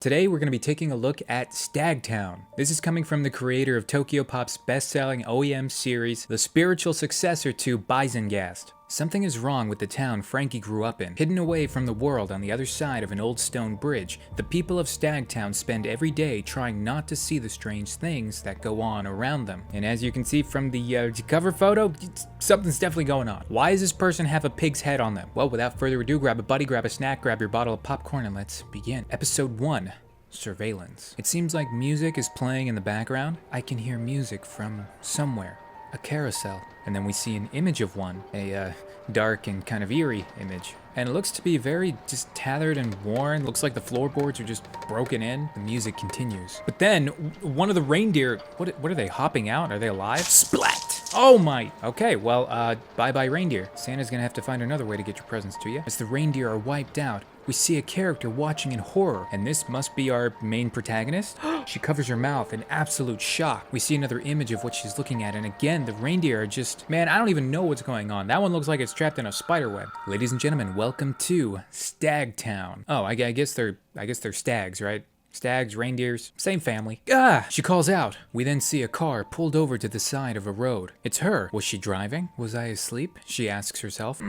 Today we're going to be taking a look at Stagtown. This is coming from the creator of Tokyopop's best-selling OEM series, the spiritual successor to Bizenghast. Something is wrong with the town Frankie grew up in. Hidden away from the world on the other side of an old stone bridge, the people of Stagtown spend every day trying not to see the strange things that go on around them. And as you can see from the cover photo, something's definitely going on. Why does this person have a pig's head on them? Well, without further ado, grab a buddy, grab a snack, grab your bottle of popcorn, and let's begin. Episode 1. Surveillance. It seems like music is playing in the background. I can hear music from somewhere. A carousel. And then we see an image of one. A dark and kind of eerie image. And it looks to be very just tattered and worn. Looks like the floorboards are just broken in. The music continues. But then, one of the reindeer, what are they, hopping out? Are they alive? Splat! Oh my! Okay, well, bye-bye reindeer. Santa's gonna have to find another way to get your presents to you. As the reindeer are wiped out, we see a character watching in horror, and this must be our main protagonist? She covers her mouth in absolute shock. We see another image of what she's looking at, and again, the reindeer are just, man, I don't even know what's going on. That one looks like it's trapped in a spider web. Ladies and gentlemen, welcome to Stagtown. Oh, I guess they're stags, right? Stags, reindeers, same family. Ah! She calls out. We then see a car pulled over to the side of a road. It's her. Was she driving? Was I asleep? She asks herself.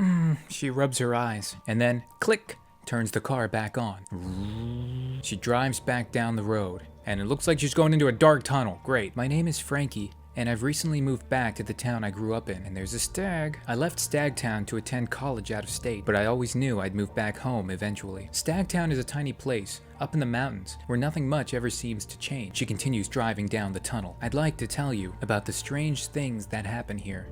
She rubs her eyes. And then, click, turns the car back on. She drives back down the road. And it looks like she's going into a dark tunnel. Great. My name is Frankie, and I've recently moved back to the town I grew up in, and there's a stag. I left Stagtown to attend college out of state, but I always knew I'd move back home eventually. Stagtown is a tiny place, up in the mountains, where nothing much ever seems to change. She continues driving down the tunnel. I'd like to tell you about the strange things that happen here.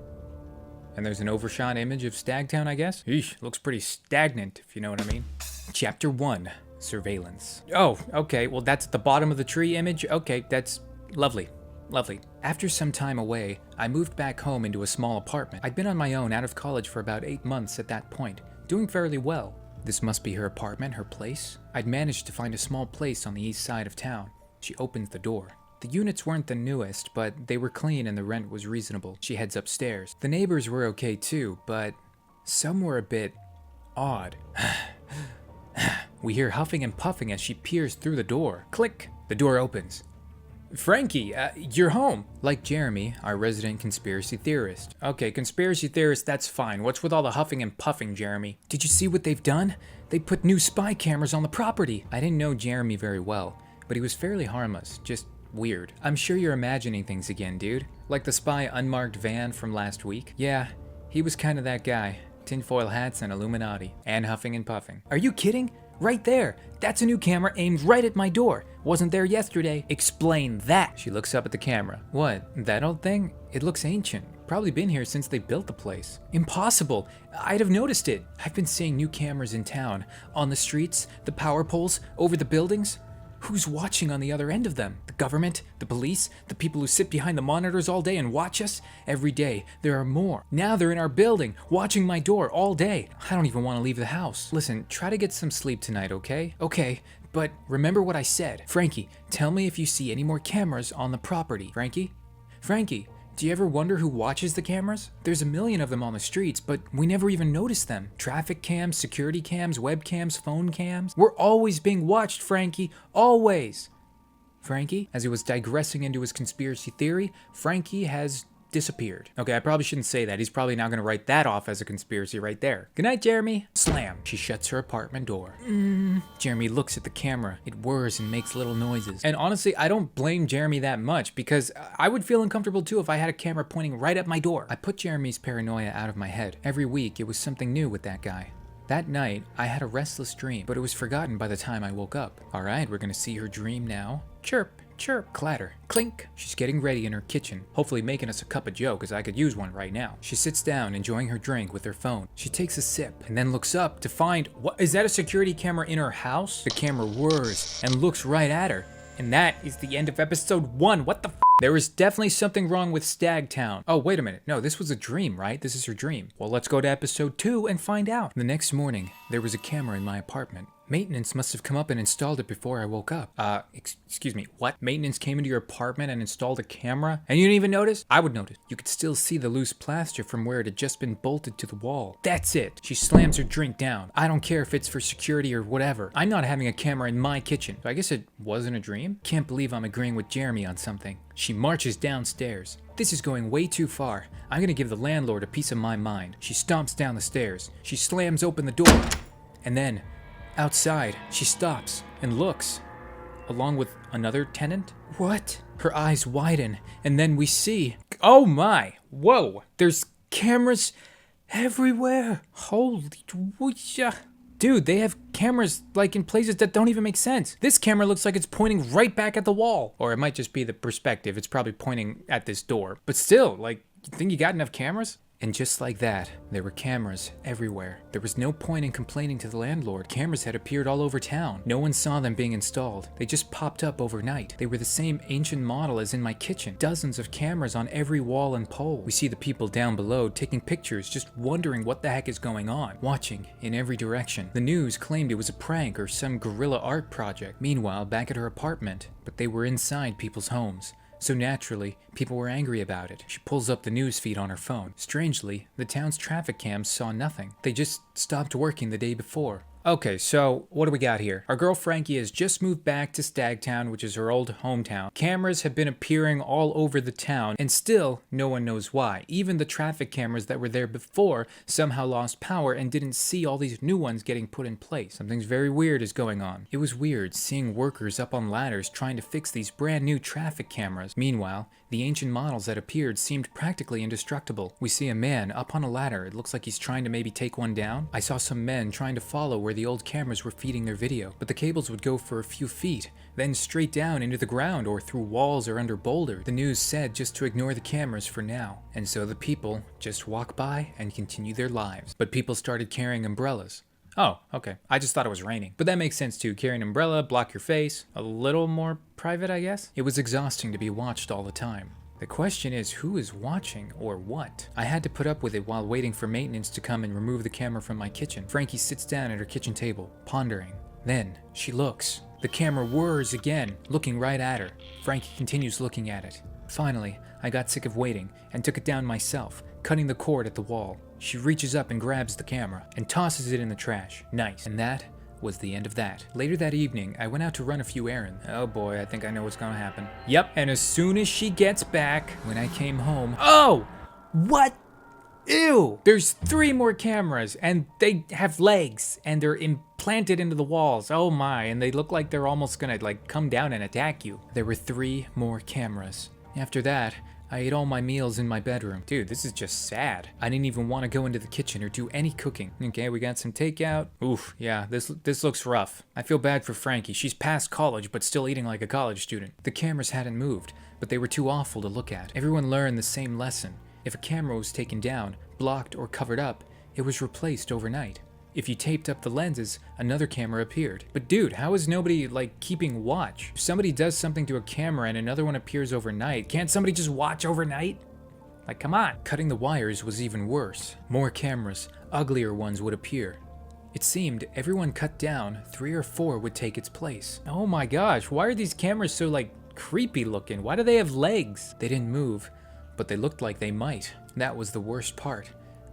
And there's an overshot image of Stagtown, I guess? Eesh, looks pretty stagnant, if you know what I mean. Chapter 1, Surveillance. Oh, okay, well that's at the bottom of the tree image. Okay, that's lovely. Lovely. After some time away, I moved back home into a small apartment. I'd been on my own out of college for about 8 months at that point, doing fairly well. This must be her apartment, her place. I'd managed to find a small place on the east side of town. She opens the door. The units weren't the newest, but they were clean and the rent was reasonable. She heads upstairs. The neighbors were okay too, but some were a bit odd. We hear huffing and puffing as she peers through the door. Click! The door opens. Frankie, you're home. Like Jeremy, our resident conspiracy theorist. Okay, conspiracy theorist, that's fine. What's with all the huffing and puffing, Jeremy? Did you see what they've done? They put new spy cameras on the property. I didn't know Jeremy very well, but he was fairly harmless, just weird. I'm sure you're imagining things again, dude. Like the spy unmarked van from last week. Yeah, he was kind of that guy. Tinfoil hats and Illuminati. And huffing and puffing. Are you kidding? Right there. That's a new camera aimed right at my door. Wasn't there yesterday. Explain that. She looks up at the camera. What? That old thing? It looks ancient. Probably been here since they built the place. Impossible. I'd have noticed it. I've been seeing new cameras in town. On the streets, the power poles, over the buildings. Who's watching on the other end of them? The government? The police? The people who sit behind the monitors all day and watch us? Every day, there are more. Now they're in our building, watching my door all day. I don't even want to leave the house. Listen, try to get some sleep tonight, okay? Okay, but remember what I said. Frankie, tell me if you see any more cameras on the property. Frankie? Frankie, do you ever wonder who watches the cameras? There's a million of them on the streets, but we never even notice them. Traffic cams, security cams, webcams, phone cams. We're always being watched, Frankie. Always. Frankie, as he was digressing into his conspiracy theory, Frankie has disappeared. Okay, I probably shouldn't say that. He's probably now gonna write that off as a conspiracy right there. Good night, Jeremy. Slam. She shuts her apartment door. Jeremy looks at the camera. It whirs and makes little noises. And honestly, I don't blame Jeremy that much because I would feel uncomfortable too if I had a camera pointing right at my door. I put Jeremy's paranoia out of my head. Every week, it was something new with that guy. That night, I had a restless dream, but it was forgotten by the time I woke up. All right, we're gonna see her dream now. Chirp. Chirp, clatter, clink. She's getting ready in her kitchen, hopefully making us a cup of joe because I could use one right now. She sits down, enjoying her drink with her phone. She takes a sip and then looks up to find, what, is that a security camera in her house? The camera whirs and looks right at her. And that is the end of episode 1. What the f? There is definitely something wrong with Stagtown. Oh, wait a minute. No, this was a dream, right? This is her dream. Well, let's go to episode 2 and find out. The next morning, there was a camera in my apartment. Maintenance must have come up and installed it before I woke up. Excuse me, what? Maintenance came into your apartment and installed a camera? And you didn't even notice? I would notice. You could still see the loose plaster from where it had just been bolted to the wall. That's it. She slams her drink down. I don't care if it's for security or whatever. I'm not having a camera in my kitchen. So I guess it wasn't a dream? Can't believe I'm agreeing with Jeremy on something. She marches downstairs. This is going way too far. I'm gonna give the landlord a piece of my mind. She stomps down the stairs. She slams open the door. And then, outside, she stops and looks, along with another tenant. What? Her eyes widen, and then we see... Oh my! Whoa! There's cameras everywhere! Holy... Dude, they have cameras, like, in places that don't even make sense. This camera looks like it's pointing right back at the wall. Or it might just be the perspective. It's probably pointing at this door. But still, like, you think you got enough cameras? And just like that, there were cameras everywhere. There was no point in complaining to the landlord. Cameras had appeared all over town. No one saw them being installed. They just popped up overnight. They were the same ancient model as in my kitchen. Dozens of cameras on every wall and pole. We see the people down below taking pictures, just wondering what the heck is going on. Watching in every direction. The news claimed it was a prank or some guerrilla art project. Meanwhile, back at her apartment, but they were inside people's homes. So naturally, people were angry about it. She pulls up the news feed on her phone. Strangely, the town's traffic cams saw nothing. They just stopped working the day before. Okay, so what do we got here? Our girl Frankie has just moved back to Stagtown, which is her old hometown. Cameras have been appearing all over the town, and still, no one knows why. Even the traffic cameras that were there before somehow lost power and didn't see all these new ones getting put in place. Something's very weird is going on. It was weird seeing workers up on ladders trying to fix these brand new traffic cameras. Meanwhile, the ancient models that appeared seemed practically indestructible. We see a man up on a ladder. It looks like he's trying to maybe take one down. I saw some men trying to follow where the old cameras were feeding their video, but the cables would go for a few feet, then straight down into the ground or through walls or under boulders. The news said just to ignore the cameras for now, and so the people just walk by and continue their lives. But people started carrying umbrellas. Oh, okay. I just thought it was raining. But that makes sense too. Carry an umbrella, block your face. A little more private, I guess? It was exhausting to be watched all the time. The question is, who is watching or what? I had to put up with it while waiting for maintenance to come and remove the camera from my kitchen. Frankie sits down at her kitchen table, pondering. Then, she looks. The camera whirs again, looking right at her. Frankie continues looking at it. Finally, I got sick of waiting and took it down myself, cutting the cord at the wall. She reaches up and grabs the camera and tosses it in the trash. Nice. And that was the end of that. Later that evening, I went out to run a few errands. Oh boy, I think I know what's gonna happen. Yep, and as soon as she gets back, when I came home... Oh! What? Ew! There's 3 more cameras, and they have legs, and they're implanted into the walls. Oh my, and they look like they're almost gonna, like, come down and attack you. There were 3 more cameras. After that, I ate all my meals in my bedroom. Dude, this is just sad. I didn't even want to go into the kitchen or do any cooking. Okay, we got some takeout. Oof, yeah, this looks rough. I feel bad for Frankie. She's past college, but still eating like a college student. The cameras hadn't moved, but they were too awful to look at. Everyone learned the same lesson. If a camera was taken down, blocked, or covered up, it was replaced overnight. If you taped up the lenses, another camera appeared. But dude, how is nobody, like, keeping watch? If somebody does something to a camera and another one appears overnight, can't somebody just watch overnight? Like, come on. Cutting the wires was even worse. More cameras, uglier ones would appear. It seemed everyone cut down, 3 or 4 would take its place. Oh my gosh, why are these cameras so, like, creepy looking? Why do they have legs? They didn't move, but they looked like they might. That was the worst part.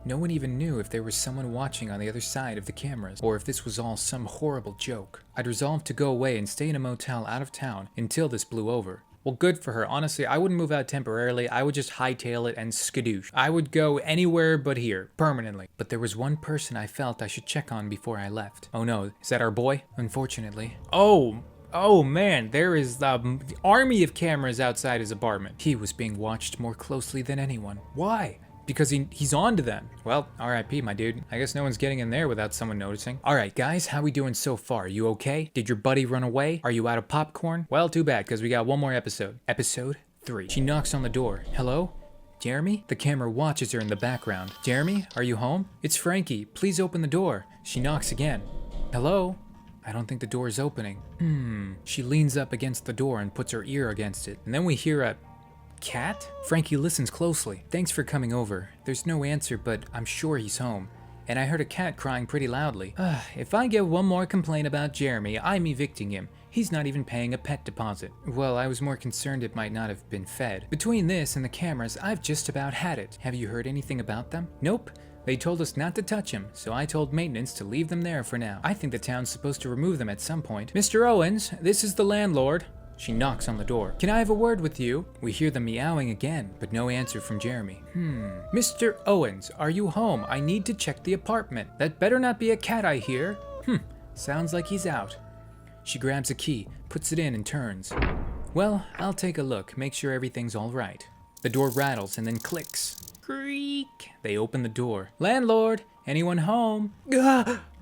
No one even knew if there was someone watching on the other side of the cameras, or if this was all some horrible joke. I'd resolved to go away and stay in a motel out of town until this blew over. Well, good for her. Honestly, I wouldn't move out temporarily. I would just hightail it and skadoosh. I would go anywhere but here, permanently. But there was one person I felt I should check on before I left. Oh no, is that our boy? Unfortunately. Oh man, there is the army of cameras outside his apartment. He was being watched more closely than anyone. Why? Because he's on to them. Well, RIP, my dude. I guess no one's getting in there without someone noticing. Alright, guys, how we doing so far? You okay? Did your buddy run away? Are you out of popcorn? Well, too bad, because we got one more episode. Episode 3. She knocks on the door. Hello? Jeremy? The camera watches her in the background. Jeremy, are you home? It's Frankie. Please open the door. She knocks again. Hello? I don't think the door is opening. She leans up against the door and puts her ear against it. And then we hear a... cat? Frankie listens closely. Thanks for coming over. There's no answer, but I'm sure he's home. and I heard a cat crying pretty loudly. If I get one more complaint about Jeremy, I'm evicting him. He's not even paying a pet deposit. Well, I was more concerned it might not have been fed. Between this and the cameras, I've just about had it. Have you heard anything about them? Nope. They told us not to touch him, so I told maintenance to leave them there for now. I think the town's supposed to remove them at some point. Mr. Owens, this is the landlord. She knocks on the door. Can I have a word with you? We hear them meowing again, but no answer from Jeremy. Mr. Owens, are you home? I need to check the apartment. That better not be a cat I hear. Sounds like he's out. She grabs a key, puts it in, and turns. Well, I'll take a look, make sure everything's all right. The door rattles and then clicks. Creak. They open the door. Landlord, anyone home?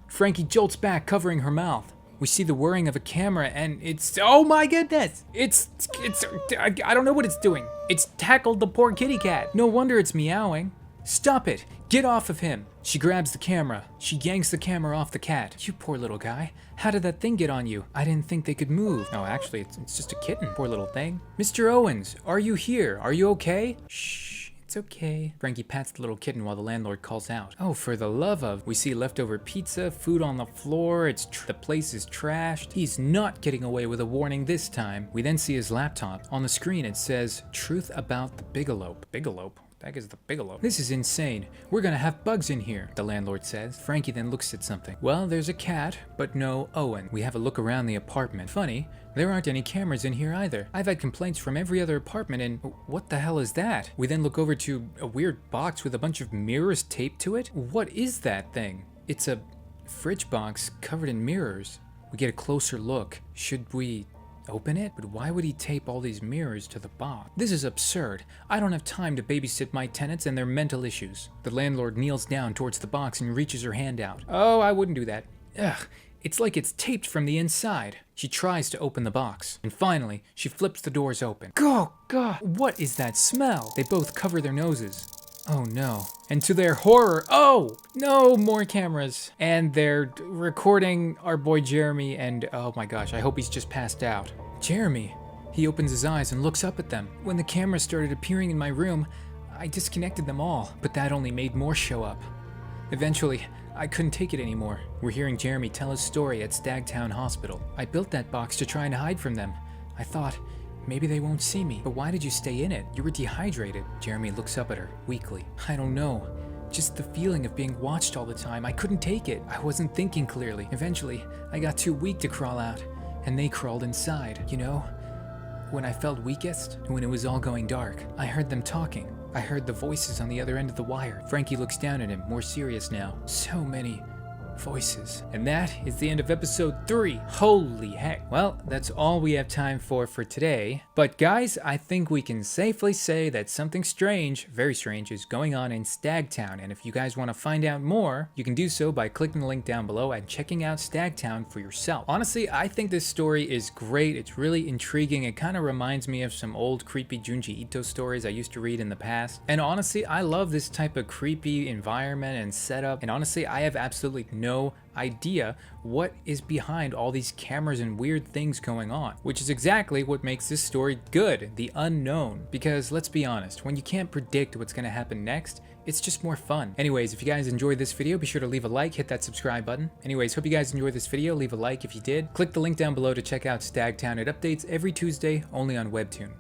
Frankie jolts back, covering her mouth. We see the whirring of a camera and it's, oh my goodness! I don't know what it's doing. It's tackled the poor kitty cat. No wonder it's meowing. Stop it! Get off of him! She grabs the camera. She yanks the camera off the cat. You poor little guy. How did that thing get on you? I didn't think they could move. No, actually, it's just a kitten. Poor little thing. Mr. Owens, are you here? Are you okay? Shh. It's okay. Frankie pats the little kitten while the landlord calls out. Oh, for the love of... We see leftover pizza, food on the floor, the place is trashed. He's not getting away with a warning this time. We then see his laptop. On the screen it says, Truth about the Bigelope. Bigelope? That is the Bigelope. This is insane. We're gonna have bugs in here, the landlord says. Frankie then looks at something. Well, there's a cat, but no Owen. We have a look around the apartment. Funny, there aren't any cameras in here either. I've had complaints from every other apartment and what the hell is that? We then look over to a weird box with a bunch of mirrors taped to it. What is that thing? It's a fridge box covered in mirrors. We get a closer look. Should we open it? But why would he tape all these mirrors to the box? This is absurd. I don't have time to babysit my tenants and their mental issues. The landlord kneels down towards the box and reaches her hand out. Oh, I wouldn't do that. Ugh. It's like it's taped from the inside. She tries to open the box, and finally, she flips the doors open. Oh, God, what is that smell? They both cover their noses. Oh no. And to their horror, oh, no, more cameras. And they're recording our boy Jeremy, and oh my gosh, I hope he's just passed out. Jeremy. He opens his eyes and looks up at them. When the cameras started appearing in my room, I disconnected them all, but that only made more show up. Eventually, I couldn't take it anymore. We're hearing Jeremy tell his story at Stagtown Hospital. I built that box to try and hide from them. I thought, maybe they won't see me. But why did you stay in it? You were dehydrated. Jeremy looks up at her, weakly. I don't know. Just the feeling of being watched all the time. I couldn't take it. I wasn't thinking clearly. Eventually, I got too weak to crawl out, and they crawled inside. You know, when I felt weakest, when it was all going dark, I heard them talking. I heard the voices on the other end of the wire. Frankie looks down at him, more serious now. So many voices. And that is the end of episode 3. Holy heck. Well, that's all we have time for today. But guys, I think we can safely say that something strange, very strange, is going on in Stagtown. And if you guys want to find out more, you can do so by clicking the link down below and checking out Stagtown for yourself. Honestly, I think this story is great. It's really intriguing. It kind of reminds me of some old creepy Junji Ito stories I used to read in the past. And honestly, I love this type of creepy environment and setup. And honestly, I have absolutely no idea what is behind all these cameras and weird things going on, which is exactly what makes this story good, the unknown. Because let's be honest, when you can't predict what's going to happen next, it's just more fun. Anyways, if you guys enjoyed this video, be sure to leave a like, hit that subscribe button. Anyways, hope you guys enjoyed this video. Leave a like if you did. Click the link down below to check out Stagtown. It updates every Tuesday, only on Webtoon.